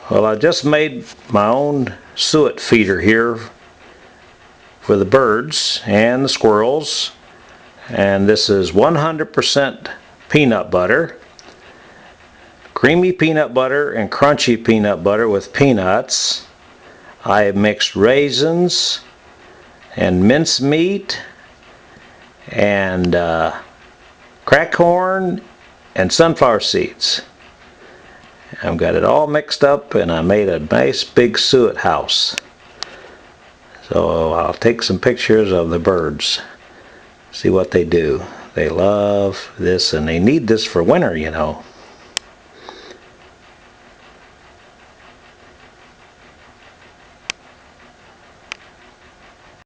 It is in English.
Well, I just made my own suet feeder here for the birds and the squirrels, and this is 100% peanut butter, creamy peanut butter and crunchy peanut butter with peanuts. I have mixed raisins and minced meat and crack corn and sunflower seeds. I've got it all mixed up and I made a nice big suet house. So I'll take some pictures of the birds, see what they do. They love this and they need this for winter, you know.